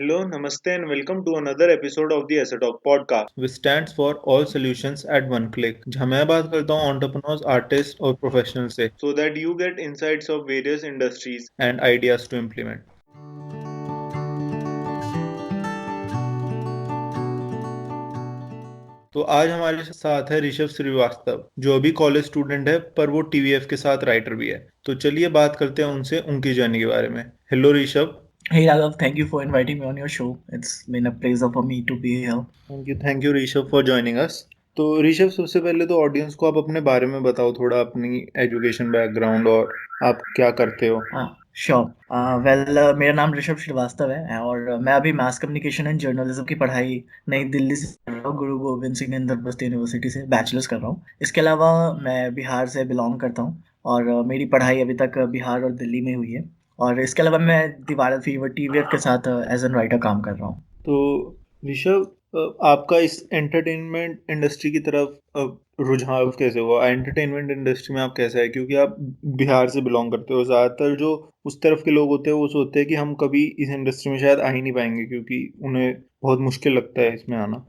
Hello, Namaste, and welcome to another episode of the Asset Talk podcast, which stands for All Solutions at One Click. जहाँ मैं बात करता हूँ entrepreneurs, artists और professionals से, so that you get insights of various industries and ideas to implement. तो आज हमारे साथ है ऋषभ श्रीवास्तव, जो अभी कॉलेज स्टूडेंट है, पर वो टीवीएफ के साथ राइटर भी है। तो चलिए बात करते हैं उनसे उनकी जर्नी के बारे में। Hello Rishabh. Hey Raghav, thank you for inviting me on your show. It's been a pleasure for me to be here. Thank you Rishabh for joining us. तो ऋषभ, सबसे पहले तो ऑडियंस को आप अपने बारे में बताओ, थोड़ा अपनी एजुकेशन बैकग्राउंड और आप क्या करते हो। श्योर। मेरा नाम ऋषभ श्रीवास्तव है और मैं अभी मास कम्युनिकेशन एंड जर्नलिज्म की पढ़ाई नई दिल्ली से कर रहा हूँ, गुरु गोविंद सिंह इंद्रप्रस्थ यूनिवर्सिटी से बैचलर्स कर रहा हूँ। इसके अलावा मैं बिहार से बिलोंग करता हूँ और मेरी पढ़ाई अभी तक बिहार और दिल्ली में हुई है। और इसके अलावा मैं दीवार फीवर टीवीएफ के साथ एज एन राइटर काम कर रहा हूँ। तो ऋषभ, आपका इस एंटरटेनमेंट इंडस्ट्री की तरफ रुझान कैसे हुआ? एंटरटेनमेंट इंडस्ट्री में आप कैसे है, क्योंकि आप बिहार से बिलोंग करते हो। ज़्यादातर जो उस तरफ के लोग होते हैं वो सोचते हैं कि हम कभी इस इंडस्ट्री में शायद आ ही नहीं पाएंगे, क्योंकि उन्हें बहुत मुश्किल लगता है इसमें आना।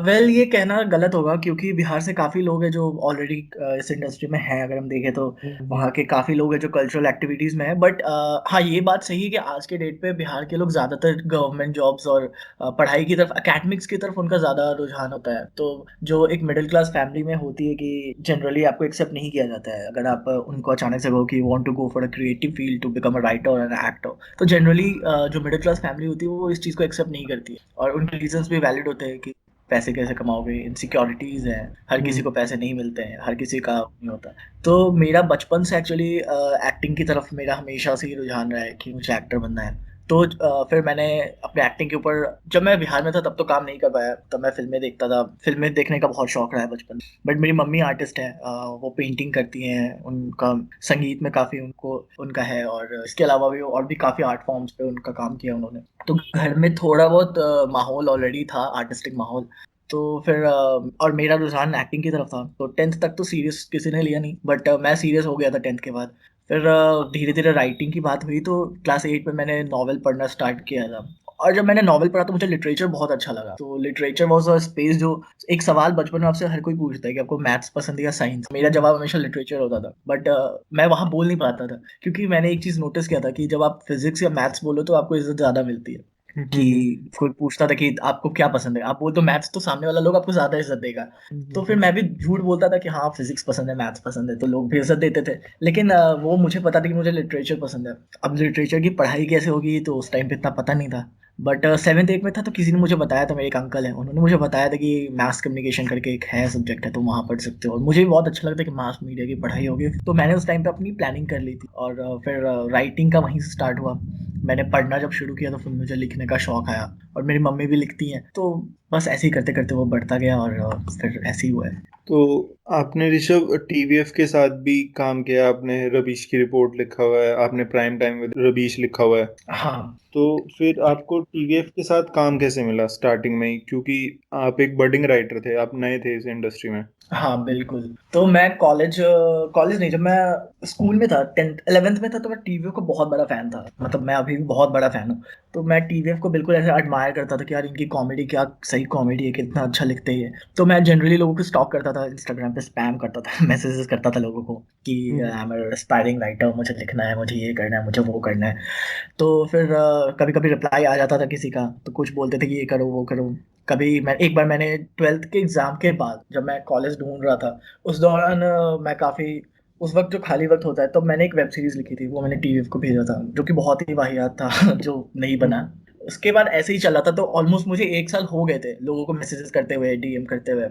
ये कहना गलत होगा क्योंकि बिहार से काफ़ी लोग हैं जो ऑलरेडी इस इंडस्ट्री में हैं। अगर हम देखें तो वहाँ के काफ़ी लोग हैं जो कल्चरल एक्टिविटीज़ में हैं। बट हाँ, ये बात सही है कि आज के डेट पे बिहार के लोग ज़्यादातर गवर्नमेंट जॉब्स और पढ़ाई की तरफ, एकेडमिक्स की तरफ उनका ज़्यादा रुझान होता है। तो जो एक मिडिल क्लास फैमिली में होती है कि जनरली आपको एक्सेप्ट नहीं किया जाता है अगर आप उनको अचानक से कहो कि want to go for a creative field to become a writer और एन एक्टर। तो जनरली जो मिडिल क्लास फैमिली होती है वो इस चीज़ को एक्सेप्ट नहीं करती है और उनके रीजंस भी वैलिड होते हैं कि पैसे कैसे कमाओगे, इनसिक्योरिटीज़ हैं, हर किसी को पैसे नहीं मिलते हैं, हर किसी का नहीं होता। तो मेरा बचपन से एक्चुअली एक्टिंग की तरफ मेरा हमेशा से ही रुझान रहा है कि मुझे एक्टर बनना है। तो फिर मैंने अपने एक्टिंग के ऊपर, जब मैं बिहार में था तब तो काम नहीं कर पाया, तब मैं फ़िल्में देखता था, फ़िल्में देखने का बहुत शौक रहा है बचपन में। बट मेरी मम्मी आर्टिस्ट हैं, वो पेंटिंग करती हैं, उनका संगीत में काफ़ी उनको उनका है और इसके अलावा भी और भी काफ़ी आर्ट फॉर्म्स पे उनका काम किया उन्होंने। तो घर में थोड़ा बहुत माहौल ऑलरेडी था, आर्टिस्टिक माहौल। तो फिर और मेरा रुझान एक्टिंग की तरफ था। तो 10th तक तो सीरियस किसी ने लिया नहीं, बट मैं सीरियस हो गया था 10th के बाद। फिर धीरे-धीरे राइटिंग की बात हुई तो क्लास 8 में मैंने नॉवल पढ़ना स्टार्ट किया था। और जब मैंने नॉवल पढ़ा तो मुझे लिटरेचर बहुत अच्छा लगा। तो लिटरेचर वाज़ अ स्पेस जो, एक सवाल बचपन में आपसे हर कोई पूछता है कि आपको मैथ्स पसंद है या साइंस? मेरा जवाब हमेशा लिटरेचर होता था। बट मैं वहाँ बोल नहीं पाता था क्योंकि मैंने एक चीज़ नोटिस किया था कि जब आप फिज़िक्स या मैथ्स बोलो तो आपको इज़्ज़त ज़्यादा मिलती है। कि कोई पूछता था कि आपको क्या पसंद है? आप बोल दो मैथ्स, तो सामने वाला लोग आपको ज़्यादा इज़्ज़त देगा। तो फिर मैं भी झूठ बोलता था कि हाँ, फिज़िक्स पसंद है, मैथ्स पसंद है, तो लोग भी इज़्ज़त देते थे। लेकिन वो मुझे पता था कि मुझे लिटरेचर पसंद है। अब लिटरेचर की पढ़ाई कैसे होगी तो उस टाइम पे इतना पता नहीं था। बट 7th 8th में था तो किसी ने मुझे बताया था, मेरे एक अंकल हैं, उन्होंने मुझे बताया था कि मास कम्युनिकेशन करके एक है सब्जेक्ट है, तुम वहाँ पढ़ सकते हो। और मुझे भी बहुत अच्छा लगता है कि मास मीडिया की पढ़ाई होगी। तो मैंने उस टाइम पे अपनी प्लानिंग कर ली थी और फिर राइटिंग का वहीं से स्टार्ट हुआ। मैंने पढ़ना जब शुरू किया तो फिर मुझे लिखने का शौक आया और मेरी मम्मी भी लिखती हैं। तो बस ऐसे ही करते-करते वो बढ़ता गया और फिर ऐसे ही हुआ है। तो आपने ऋषभ टीवीएफ के साथ भी काम किया, आपने रबीश की रिपोर्ट लिखा हुआ है, आपने प्राइम टाइम विद रबीश लिखा हुआ है। हाँ। तो फिर आपको टीवीएफ के साथ काम कैसे मिला स्टार्टिंग में ही, क्योंकि आप एक बडिंग राइटर थे, आप नए थे इस इंडस्ट्री में। हाँ, बिल्कुल। तो मैं कॉलेज नहीं, जब मैं स्कूल में था 10th 11th में था तो मैं टीवीएफ का बहुत बड़ा फ़ैन था। मतलब मैं अभी भी बहुत बड़ा फ़ैन हूँ। तो मैं टीवीएफ को बिल्कुल ऐसे एडमायर करता था कि यार इनकी कॉमेडी क्या सही कॉमेडी है, कितना अच्छा लिखते हैं ये। तो मैं जनरली लोगों को स्टॉक करता था, इंस्टाग्राम पे स्पैम करता था, मैसेजेस करता था लोगों को कि I am a aspiring writer, मुझे लिखना है, मुझे ये करना है, मुझे वो करना है। तो फिर कभी-कभी रिप्लाई आ जाता था किसी का, तो कुछ बोलते थे कि ये करो, वो करो। कभी मैं एक बार मैंने 12th के एग्ज़ाम के बाद जब मैं कॉलेज ढूँढ रहा था, उस दौरान मैं काफ़ी, उस वक़्त जो खाली वक़्त होता है, तब मैंने एक वेब सीरीज़ लिखी थी, वो मैंने टीवीएफ को भेजा था, जो कि बहुत ही वाहियात था, जो नहीं बना। उसके बाद ऐसे ही चला था तो ऑलमोस्ट मुझे 1 साल हो गए थे लोगों को मैसेजेस करते हुए, डीएम करते हुए,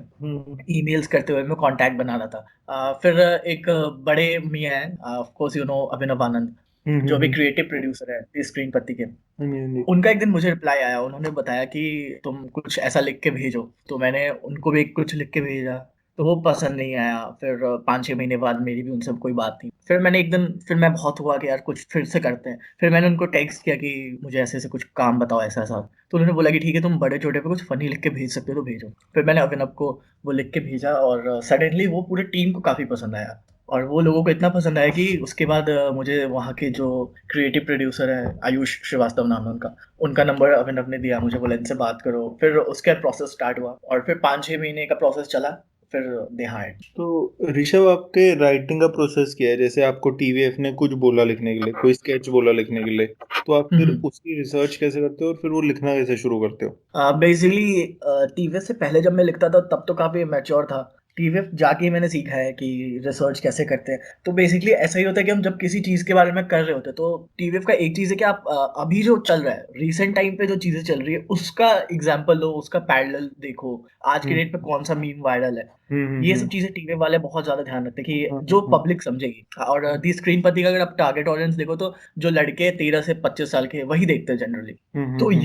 ईमेल्स करते हुए, मैं कॉन्टैक्ट बना रहा था। फिर एक बड़े मियाँ हैं, ऑफ कोर्स यू नो अभिनव आनंद, जो भी क्रिएटिव प्रोड्यूसर है टी स्क्रीन पत्ती के। हाँ जी, हाँ जी। उनका एक दिन मुझे रिप्लाई आया, उन्होंने बताया कि तुम कुछ ऐसा लिख के भेजो। तो मैंने उनको भी कुछ लिख के भेजा, तो वो पसंद नहीं आया। फिर 5-6 महीने बाद मेरी भी उनसे कोई बात नहीं। फिर मैंने एक दिन, फिर मैं बहुत हुआ कि यार कुछ फिर से करते हैं। फिर मैंने उनको टेक्स्ट किया कि मुझे ऐसे-ऐसे कुछ काम बताओ ऐसा-ऐसा। तो उन्होंने बोला कि ठीक है, तुम बड़े-छोटे पे कुछ फ़नी लिख के भेज सकते हो तो भेजो। फिर मैंने अभिनव को वो लिख के भेजा और सडनली वो पूरी टीम को काफ़ी पसंद आया। और वो लोगों को इतना पसंद आया कि उसके बाद मुझे वहाँ के जो क्रिएटिव प्रोड्यूसर है, आयुष श्रीवास्तव नाम है उनका, उनका नंबर अभिनव ने दिया मुझे, बोला इनसे बात करो। फिर उसके बाद प्रोसेस स्टार्ट हुआ और फिर 5-6 महीने का प्रोसेस चला, फिर दे हायर्ड। तो ऋषभ, आपके राइटिंग का प्रोसेस क्या है? जैसे आपको टीवीएफ ने कुछ बोला लिखने के लिए, कोई स्केच बोला लिखने के लिए, तो आप फिर हम्म। उसकी रिसर्च कैसे करते हो और फिर वो लिखना कैसे शुरू करते हो? बेसिकली टीवीएफ से पहले जब मैं लिखता था तब तो काफी मैच्योर था। टीवीएफ जाके ही मैंने सीखा है कि रिसर्च कैसे करते हैं। तो बेसिकली ऐसा ही होता है कि हम जब किसी चीज के बारे में कर रहे होते हैं तो टीवीएफ का एक चीज है कि आप अभी जो चल रहा है रिसेंट टाइम पे जो चीजें चल रही है उसका एग्जाम्पल लो, उसका पैरेलल देखो, आज के हम्म डेट पे कौन सा मीम वायरल है। हम्म ये हम्म सब चीजें टीवीएफ वाले बहुत ज्यादा ध्यान रखते हैं हम्म कि जो हम्म पब्लिक समझेगी। और दी स्क्रीन पति का अगर आप टारगेट ऑडियंस देखो तो जो लड़के 13 से 25 साल के वही देखते हैं जनरली। तो हम्म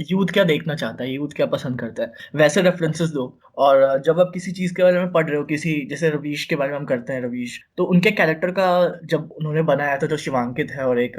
यूथ क्या देखना चाहता है, यूथ क्या पसंद करता है, वैसे रेफरेंसेस दो। और जब आप किसी चीज के बारे में पढ़ रहे हो, किसी जैसे रवीश के बारे में हम करते हैं, रवीश तो उनके कैरेक्टर का जब उन्होंने बनाया था, जो शिवांकित है और एक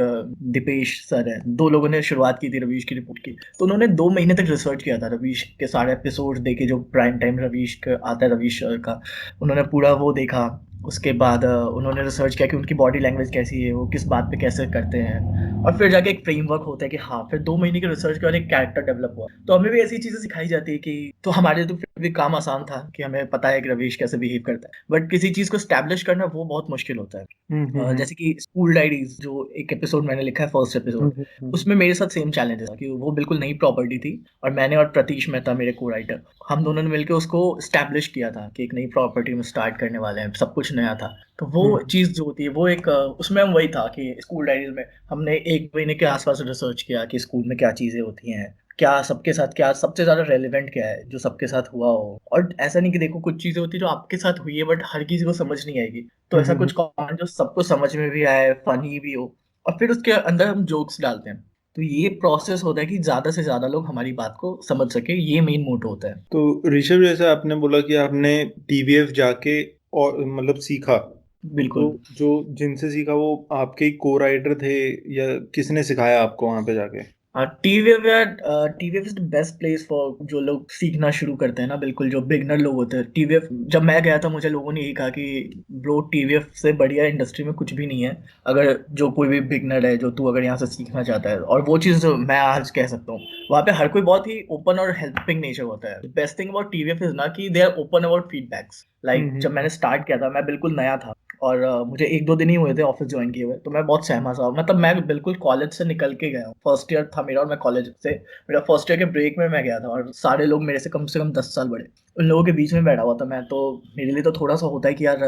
दीपेश सर है, दो लोगों ने शुरुआत की थी रवीश की रिपोर्ट की। तो उन्होंने 2 महीने तक रिसर्च किया था रवीश के सारे एपिसोड देखे, जो प्राइम टाइम रवीश का आता है, रवीश सर का उन्होंने पूरा वो देखा। उसके बाद उन्होंने रिसर्च किया कि उनकी बॉडी लैंग्वेज कैसी है, वो किस बात पे कैसे करते हैं। और फिर जाके एक फ्रेमवर्क होता है कि हाँ, फिर 2 महीने के रिसर्च के बाद एक कैरेक्टर डेवलप हुआ। तो हमें भी ऐसी चीजें सिखाई जाती है कि तो हमारे तो फिर भी काम आसान था कि हमें पता है कि रवीश कैसे बिहेव करता है, बट किसी चीज को स्टैब्लिश करना वो बहुत मुश्किल होता है। हम्म जैसे कि स्कूल डायरीज जो एक एपिसोड मैंने लिखा है, फर्स्ट एपिसोड, उसमें मेरे साथ सेम चैलेंज था कि वो बिल्कुल नई प्रॉपर्टी थी। और मैंने और प्रतीश मेहता मेरे को राइटर, हम दोनों ने मिलकर उसको स्टैब्लिश किया था कि एक नई प्रॉपर्टी में स्टार्ट करने वाले हैं, सब कुछ नया था। तो वो हम्म चीज़ जो होती है वो एक उसमें हम वही था कि स्कूल डायरीज में हमने 1 महीने के आसपास रिसर्च किया कि स्कूल में क्या चीज़ें होती हैं, क्या सबके साथ, क्या सबसे ज्यादा रेलिवेंट क्या है जो सबके साथ हुआ हो। और ऐसा नहीं कि देखो कुछ चीजें होती है जो आपके साथ हुई है बट हर किसी को समझ नहीं आएगी, तो ऐसा कुछ कॉमेंट जो सबको समझ में भी आए, फनी भी हो, और फिर उसके अंदर हम जोक्स डालते हैं। तो ये प्रोसेस होता है कि ज्यादा से ज्यादा लोग हमारी बात को समझ सके, ये मेन मोटो होता है। तो ऋषभ, जैसे आपने बोला कि आपने टीवीएफ जाके और मतलब सीखा, तो बिल्कुल। जो जिनसे सीखा वो आपके ही को राइटर थे या किसने सिखाया आपको वहां पे जाके? हाँ, TVF is the best place for जो लोग सीखना शुरू करते हैं ना, बिल्कुल जो बिगनर लोग होते हैं। टीवीएफ जब मैं गया था मुझे लोगों ने यही कहा कि ब्रो, टीवीएफ से बढ़िया इंडस्ट्री में कुछ भी नहीं है, अगर जो कोई भी बिगनर है, जो तू अगर यहाँ से सीखना चाहता है। और वो चीज़ मैं आज कह सकता हूँ, वहाँ पे हर कोई बहुत ही ओपन और हेल्पिंग नेचर होता है। Best thing about TVF is ना कि they are open about feedbacks. Like जब मैंने हम्म स्टार्ट किया था मैं बिल्कुल नया था, और मुझे 1-2 दिन ही हुए थे ऑफिस ज्वाइन किए हुए, तो मैं बहुत सहमा सा, मतलब मैं बिल्कुल कॉलेज से निकल के गया हूँ। फर्स्ट ईयर था मेरा और मैं कॉलेज से, मेरा फर्स्ट ईयर के ब्रेक में मैं गया था, और सारे लोग मेरे से कम 10 साल बड़े, उन लोगों के बीच में बैठा हुआ था मैं। तो मेरे लिए तो थोड़ा सा होता है कि यार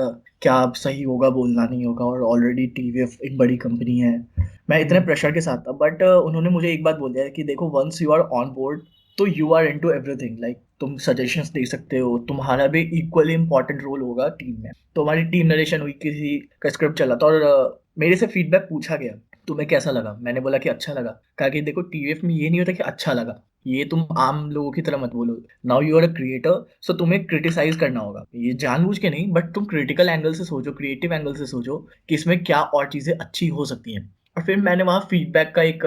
क्या अब सही होगा बोलना, नहीं होगा, और ऑलरेडी टीवीएफ एक बड़ी कंपनी है, मैं इतने हम्म प्रेशर के साथ था। बट उन्होंने मुझे एक बात बोल दिया कि देखो, once you are on board तो you are into everything. Like तुम सजेशंस दे सकते हो, तुम्हारा भी इक्वली इंपॉर्टेंट रोल होगा टीम में। तो हमारी टीम नरेशन हुई, किसी का स्क्रिप्ट चला था, और मेरे से फीडबैक पूछा गया, तुम्हें कैसा लगा? मैंने बोला कि अच्छा लगा। कहा कि देखो, टीवीएफ में ये नहीं होता कि अच्छा लगा, ये तुम आम लोगों की तरह मत बोलो। Now you are a creator, so तुम्हें क्रिटिसाइज करना होगा, ये जानबूझ के नहीं, बट तुम क्रिटिकल एंगल से सोचो, क्रिएटिव एंगल से सोचो कि इसमें क्या और चीजें अच्छी हो सकती हैं। और फिर मैंने वहाँ फीडबैक का एक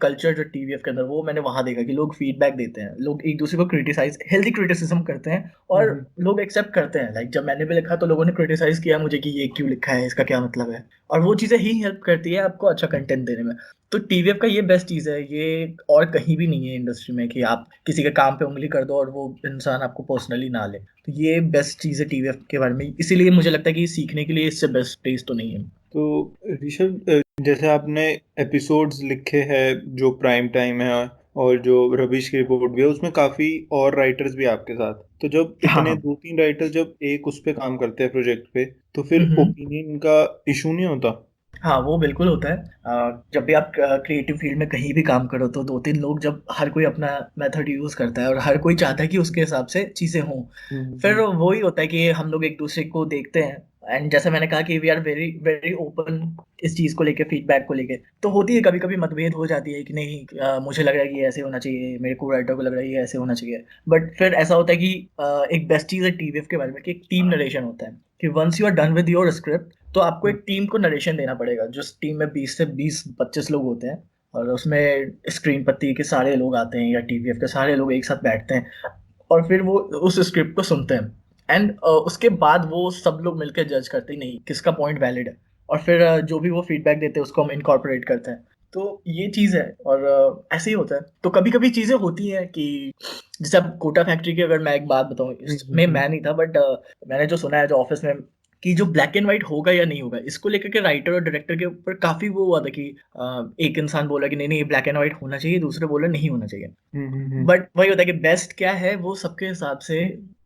कल्चर जो टीवीएफ के अंदर, वो मैंने वहाँ देखा कि लोग फीडबैक देते हैं, लोग एक दूसरे को क्रिटिसाइज, हेल्दी क्रिटिसिज्म करते हैं, और हम्म लोग एक्सेप्ट करते हैं। लाइक जब मैंने भी लिखा तो लोगों ने क्रिटिसाइज किया मुझे कि ये क्यों लिखा है, इसका क्या मतलब है। और वो चीज़ें ही हेल्प करती है आपको अच्छा कंटेंट देने में। तो टीवीएफ का ये बेस्ट चीज़ है, ये और कहीं भी नहीं है इंडस्ट्री में, कि आप किसी के काम पे उंगली कर दो और वो इंसान आपको पर्सनली ना ले। तो ये बेस्ट चीज़ है टीवीएफ के बारे में, इसीलिए मुझे लगता है कि सीखने के लिए इससे बेस्ट प्लेस तो नहीं है। तो ऋषभ, जैसे आपने एपिसोड्स लिखे हैं जो प्राइम टाइम है और जो रविश की रिपोर्ट भी है, उसमें काफी और राइटर्स भी हैं आपके साथ। तो जब हाँ, इतने हाँ। 2-3 राइटर्स जब एक उस पे काम करते हैं प्रोजेक्ट पे, तो फिर हम्म। ओपिनियन का इशू नहीं होता? हाँ, वो बिल्कुल होता है। जब भी आप क्रिएटिव फील्ड में कहीं भी काम करो तो 2-3 लोग, जब हर कोई अपना मेथड यूज़ करता है और हर कोई चाहता है कि उसके हिसाब से चीज़ें हों, फिर हम्म वही होता है कि हम लोग एक दूसरे को देखते हैं। एंड जैसे मैंने कहा कि we are very very open इस चीज़ को लेके, फीडबैक को लेके। तो होती है कभी-कभी मतभेद हो जाती है कि नहीं, मुझे लग रहा है कि ये ऐसे होना चाहिए, मेरे को राइटर को लग रहा है ये ऐसे होना चाहिए। बट फिर ऐसा होता है कि एक बेस्ट चीज़ है टीवीएफ के बारे में कि एक टीम नरेशन होता है, कि once you are done with your script तो आपको एक टीम को नरेशन देना पड़ेगा। जो टीम में 20 से 20-25 लोग होते हैं, और उसमें स्क्रीन पत्ती के सारे लोग आते हैं या टीवीएफ के सारे लोग एक साथ बैठते हैं, और फिर वो उस स्क्रिप्ट को सुनते हैं। एंड उसके बाद वो सब लोग मिलकर जज करते हैं नहीं किसका पॉइंट वैलिड है, और फिर जो भी वो फीडबैक देते हैं उसको हम इनकॉर्पोरेट करते हैं। तो ये चीज़ है, और ऐसे ही होता है। तो कभी कभी चीज़ें होती हैं कि जैसे अब कोटा फैक्ट्री की अगर मैं एक बात बताऊं, इसमें मैं नहीं था बट मैंने जो सुना है जो ऑफिस में, कि जो ब्लैक एंड व्हाइट होगा या नहीं होगा इसको लेकर के राइटर और डायरेक्टर के ऊपर काफी वो हुआ था कि एक इंसान बोला कि नहीं नहीं ब्लैक एंड व्हाइट होना चाहिए, दूसरे बोले नहीं होना चाहिए। बट वही होता है कि बेस्ट क्या है वो सबके हिसाब से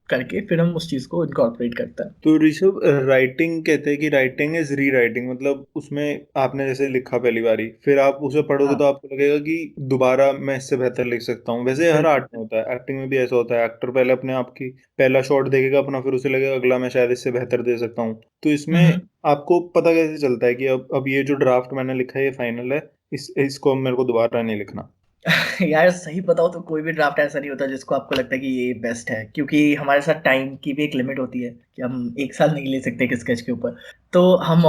करके फिर हम उस चीज को इनकॉर्पोरेट करते हैं। तो ऋषभ, राइटिंग कहते हैं कि राइटिंग इज री राइटिंग, मतलब उसमें आपने जैसे लिखा पहली बारी, फिर आप उसे पढ़ोगे हाँ तो आपको लगेगा कि दोबारा मैं इससे बेहतर लिख सकता हूँ। वैसे हर बिल्कुल। आर्ट में होता है, एक्टिंग में भी ऐसा होता है। एक्टर पहले अपने आप की पहला शॉट देखेगा अपना, फिर उसे लगेगा अगला मैं शायद इससे बेहतर दे सकता हूँ। तो इसमें हम्म। आपको पता कैसे चलता है कि अब ये जो ड्राफ्ट मैंने लिखा है ये फाइनल है, इसको अब मेरे को दोबारा नहीं लिखना? यार सही बताओ तो कोई भी ड्राफ्ट ऐसा नहीं होता जिसको आपको लगता है कि ये बेस्ट है, क्योंकि हमारे साथ टाइम की भी एक लिमिट होती है कि हम एक साल नहीं ले सकते कि स्केच के ऊपर। तो हम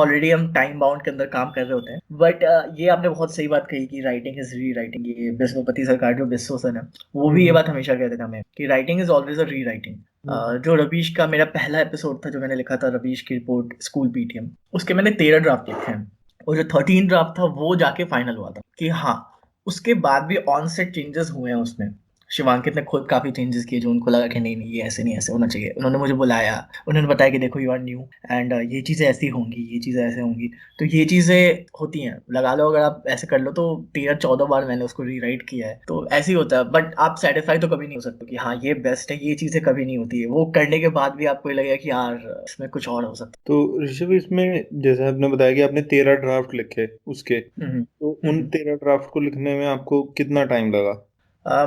टाइम बाउंड के अंदर काम कर रहे होते हैं। बट ये आपने बहुत सही बात कही कि राइटिंग इज री राइटिंग। ये विश्वपति सरकार जो विश्व सर है वो भी ये हम्म बात हमेशा कहते थे हमें कि राइटिंग इज ऑलवेज अ री राइटिंग। हम्म जो रवीश का मेरा पहला एपिसोड था जो मैंने लिखा था, रवीश की रिपोर्ट स्कूल पीटीएम, उसके मैंने 13 ड्राफ्ट लिखे हैं। और जो 13 ड्राफ्ट था वो जाके फाइनल हुआ था कि हाँ। उसके बाद भी ऑन सेट चेंजेस हुए हैं उसमें। शिवांकित ने खुद काफी चेंजेस किए जो उनको लगा कि नहीं नहीं ये ऐसे नहीं ऐसे होना चाहिए। उन्होंने मुझे बुलाया, उन्होंने बताया कि देखो यू आर न्यू एंड ये चीजें ऐसी होंगी, ये चीजें ऐसे होंगी। तो ये चीजें होती हैं, लगा लो अगर आप ऐसे कर लो तो 13-14 बार मैंने उसको रीराइट किया है। तो ऐसे ही होता है, बट आप सेटिस्फाई तो कभी नहीं हो सकते कि हाँ ये बेस्ट है। ये चीजें कभी नहीं होती है, वो करने के बाद भी आपको ये लगेगा कि यार इसमें कुछ और हो सकता तो ऋषभ, इसमें जैसे आपने बताया कि आपने 13 ड्राफ्ट लिखे उसके, है। तो उन 13 ड्राफ्ट को लिखने में आपको कितना टाइम लगा?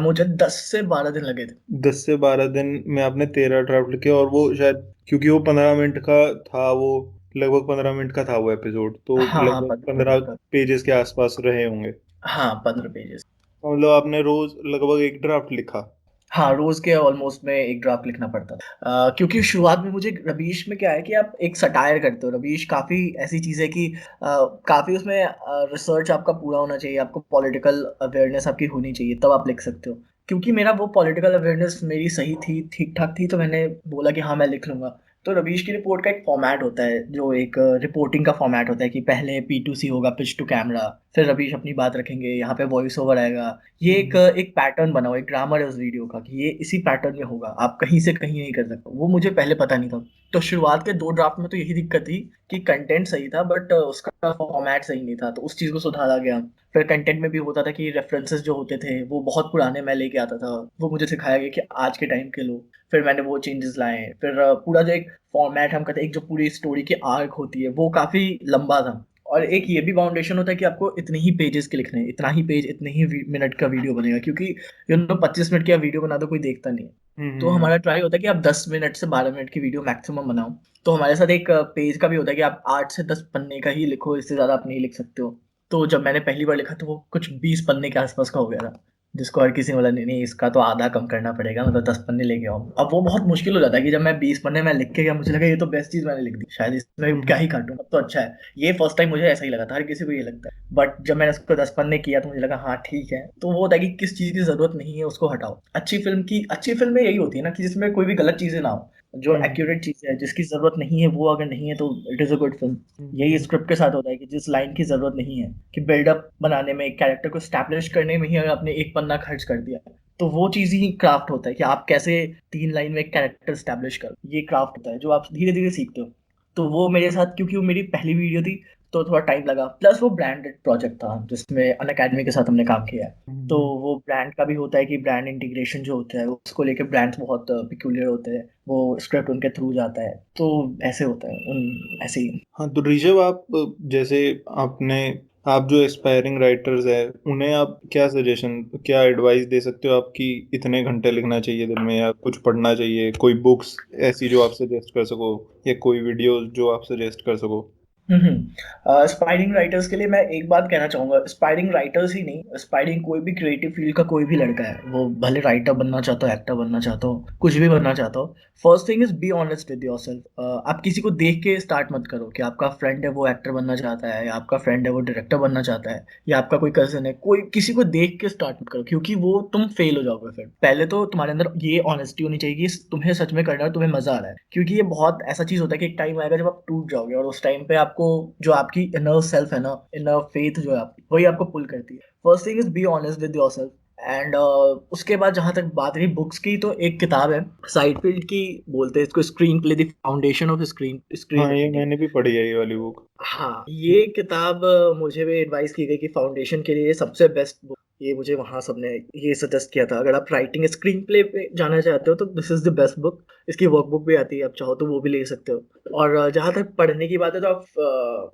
मुझे 10 से 12 दिन लगे थे। 10 से 12 दिन में आपने 13 ड्राफ्ट लिखे, और वो शायद क्योंकि वो 15 मिनट का था, वो लगभग 15 मिनट का था वो एपिसोड, तो हाँ हाँ लगभग 15 15 मिनट का। पेजेस के आसपास रहे होंगे। हाँ 15 पेजेस। तो मतलब आपने रोज लगभग एक ड्राफ्ट लिखा? हाँ रोज के ऑलमोस्ट में एक ड्राफ्ट लिखना पड़ता था। क्योंकि शुरुआत में मुझे रवीश में क्या है कि आप एक सटायर करते हो। रवीश काफी ऐसी चीज है कि काफी उसमें रिसर्च आपका पूरा होना चाहिए, आपको पॉलिटिकल अवेयरनेस आपकी होनी चाहिए तब आप लिख सकते हो। क्योंकि मेरा वो पॉलिटिकल अवेयरनेस मेरी सही थी, ठीक ठाक थी, तो मैंने बोला कि हाँ मैं लिख लूंगा। तो रवीश की रिपोर्ट का एक फॉर्मेट होता है जो एक रिपोर्टिंग का फॉर्मेट होता है कि पहले P2C होगा, पिच टू कैमरा, फिर रवीश अपनी बात रखेंगे, यहाँ पे वॉइस ओवर आएगा। ये एक हम्म एक पैटर्न बना हुआ, एक ग्रामर है उस वीडियो का कि ये इसी पैटर्न में होगा, आप कहीं से कहीं नहीं कर सकते। वो मुझे पहले पता नहीं था। तो शुरुआत के 2 ड्राफ्ट में तो यही दिक्कत थी कि कंटेंट सही था बट उसका फॉर्मेट सही नहीं था, तो उस चीज को सुधारा गया। फिर कंटेंट में भी होता था कि रेफरेंसेस जो होते थे वो बहुत पुराने मैं लेके आता था, वो मुझे सिखाया गया कि आज के टाइम के लो। फिर मैंने वो चेंजेस लाए। फिर पूरा जो एक फॉर्मेट हम कहते हैं, एक जो पूरी स्टोरी की आर्क होती है वो काफी लंबा था। और एक ये भी बाउंडेशन होता है कि आपको इतने ही पेजेस के लिखने हैं, इतना ही पेज, इतने ही मिनट का वीडियो बनेगा, क्योंकि 25 मिनट का वीडियो बना दो कोई देखता नहीं है। तो हम्म हमारा ट्राई होता है कि आप 10 मिनट से 12 मिनट की वीडियो मैक्सिमम बनाओ। तो हमारे साथ एक पेज का भी होता है कि आप 8 से 10 पन्ने का ही लिखो, इससे ज्यादा आप नहीं लिख सकते हो। तो जब मैंने पहली बार लिखा तो वो कुछ 20 पन्ने के आसपास का हो गया था, जिसको हर किसी ने बोला नहीं नहीं इसका तो आधा कम करना पड़ेगा, मतलब 10 पन्ने लेके आओ। अब वो बहुत मुश्किल हो जाता है कि जब मैं 20 पन्ने में लिख के गया मुझे लगा ये तो बेस्ट चीज मैंने लिख दी, शायद इसमें क्या हम्म ही काटूं, अब तो अच्छा है। ये फर्स्ट टाइम मुझे ऐसा ही लगा था, हर किसी को ये लगता है। बट जब मैंने उसको 10 पन्ने किया तो मुझे लगा हाँ ठीक है। तो वो होता है कि किस चीज की जरूरत नहीं है उसको हटाओ। अच्छी फिल्म में यही होती है ना कि जिसमें कोई भी गलत चीजें ना हो, जो हम्म एक्यूरेट चीज है जिसकी जरूरत नहीं है वो अगर नहीं है तो it is a good film. यही हम्म स्क्रिप्ट के साथ होता है कि जिस लाइन की जरूरत नहीं है, कि बिल्डअप बनाने में, कैरेक्टर को स्टैब्लिश करने में ही अगर आपने एक पन्ना खर्च कर दिया, तो वो चीज ही क्राफ्ट होता है कि आप कैसे 3 लाइन में एक कैरेक्टर स्टैब्लिश करो। ये क्राफ्ट होता है जो आप धीरे धीरे सीखते हो। तो वो मेरे साथ, क्योंकि वो मेरी पहली वीडियो थी तो थोड़ा टाइम लगा, प्लस वो ब्रांडेड प्रोजेक्ट था जिसमें अनअकैडमी के साथ हमने काम किया है। तो हम्म। वो ब्रांड का भी होता है कि ब्रांड इंटीग्रेशन जो होता है उसको लेके ब्रांड्स बहुत पिक्यूलियर होते हैं, वो स्क्रिप्ट उनके थ्रू जाता है। तो ऐसे होता है उन ऐसे ही। हाँ, तो ऋषभ, आप जैसे आपने आप जो एस्पायरिंग राइटर्स हैं उन्हें आप क्या सजेशन, क्या एडवाइस दे सकते हो? आपकी इतने घंटे लिखना चाहिए दिन में, या कुछ पढ़ना चाहिए, कोई बुक्स ऐसी जो आप सजेस्ट कर सको, या कोई वीडियोस जो आप सजेस्ट कर सको? एस्पायरिंग राइटर्स के लिए मैं एक बात कहना चाहूँगा, एस्पायरिंग राइटर्स ही नहीं, एस्पायरिंग कोई भी क्रिएटिव फील्ड का कोई भी लड़का है, वो भले राइटर बनना चाहता हो, एक्टर बनना चाहता हो, कुछ भी बनना चाहता हो, first thing is be honest with yourself. आप किसी को देख के स्टार्ट मत करो कि आपका फ्रेंड है वो एक्टर बनना चाहता है, या आपका फ्रेंड है वो डायरेक्टर बनना चाहता है, या आपका कोई कज़न है, कोई किसी को देख के स्टार्ट मत करो, क्योंकि वो तुम फेल हो जाओगे फिर। पहले तो तुम्हारे अंदर ये ऑनेस्टी होनी चाहिए कि तुम्हें सच में करना है, तुम्हें मज़ा आ रहा है, क्योंकि ये बहुत ऐसा चीज़ होता है कि एक टाइम आएगा जब आप टूट जाओगे, और उस टाइम पे आपको जो आपकी इनर सेल्फ है ना, इनर फेथ जो है आपकी, वही आपको पुल करती है। First thing is be honest with yourself. And उसके बाद जहां तक बात रही बुक्स की, तो एक किताब है साइडफील्ड की, बोलते हैं इसको, screen play, the foundation of screen हाँ, ये राइटिंग। मैंने भी पढ़ी है ये वाली बुक। हाँ, ये किताब मुझे भी एडवाइस की गई कि फाउंडेशन के लिए सबसे बेस्ट बुक, ये मुझे वहाँ सबने ये सजेस्ट किया था, अगर आप राइटिंग स्क्रीन प्ले पे जाना चाहते हो तो this is the best book. इसकी वर्कबुक भी आती है, आप चाहो तो वो भी ले सकते हो। और जहाँ तक पढ़ने की बात है, तो आप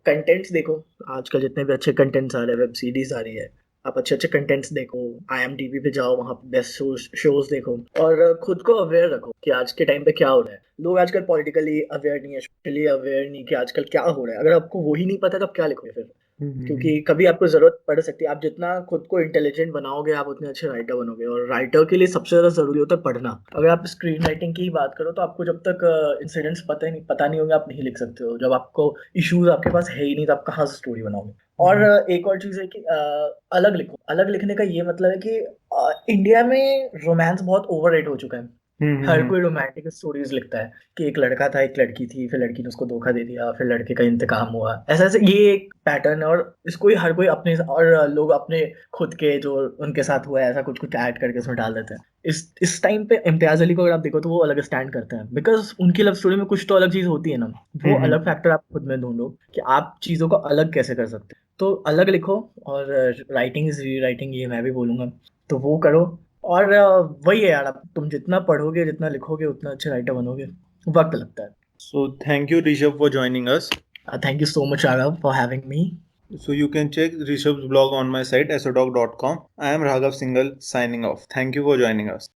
कंटेंट्स देखो, आजकल जितने भी अच्छे कंटेंट्स आ रहे हैं, वेब सीरीज आ रही है, आप अच्छे अच्छे कंटेंट्स देखो, IMDb पे जाओ, वहाँ पे बेस्ट शोज देखो, और खुद को अवेयर रखो कि आज के टाइम पे क्या हो रहा है। लोग आजकल पॉलिटिकली अवेयर नहीं है, सोशली अवेयर नहीं कि आजकल क्या हो रहा है। अगर आपको वही नहीं पता तो आप क्या लिखोगे फिर, क्योंकि हम्म। कभी आपको जरूरत पड़ सकती है। आप जितना खुद को इंटेलिजेंट बनाओगे, आप उतने अच्छे राइटर बनोगे, और राइटर के लिए सबसे ज्यादा जरूरी होता है पढ़ना। अगर आप स्क्रीन राइटिंग की ही बात करो, तो आपको जब तक इंसिडेंट्स पता नहीं होंगे, आप नहीं लिख सकते हो। जब आपको इश्यूज आपके पास है ही नहीं, तो आप कहाँ से स्टोरी बनाओगे। और हम्म। एक और चीज है कि अलग लिखो। अलग लिखने का ये मतलब है कि इंडिया में रोमांस बहुत ओवर हो चुका है। हर हम्म। कोई रोमांटिक स्टोरीज लिखता है कि एक लड़का था, एक लड़की थी, फिर लड़की ने उसको धोखा दे दिया, फिर लड़के का इंतकाम हुआ, ऐसा ऐसे ये एक पैटर्न है। और इसको ही हर कोई अपने, और लोग अपने खुद के जो उनके साथ हुआ है ऐसा कुछ कुछ ऐड करके उसमें डाल देते हैं। इस टाइम पे इम्तियाज अली को अगर आप देखो, तो वो अलग स्टैंड करते हैं, बिकॉज उनकी लव स्टोरी में कुछ तो अलग चीज होती है ना। वो हम्म। अलग फैक्टर आप खुद में ढूंढो कि आप चीजों को अलग कैसे कर सकते हैं। तो अलग लिखो, और राइटिंग इज री राइटिंग, ये मैं भी बोलूंगा, तो वो करो। और वही है यार, आप तुम जितना पढ़ोगे, जितना लिखोगे, उतना अच्छे राइटर बनोगे। वक्त लगता है। So thank you, Rishabh, for joining us. Thank you so much Raghav for having me. So you can check Rishabh's blog on my site, asodog.com. I am Raghav Singhal signing off. Thank you for joining us.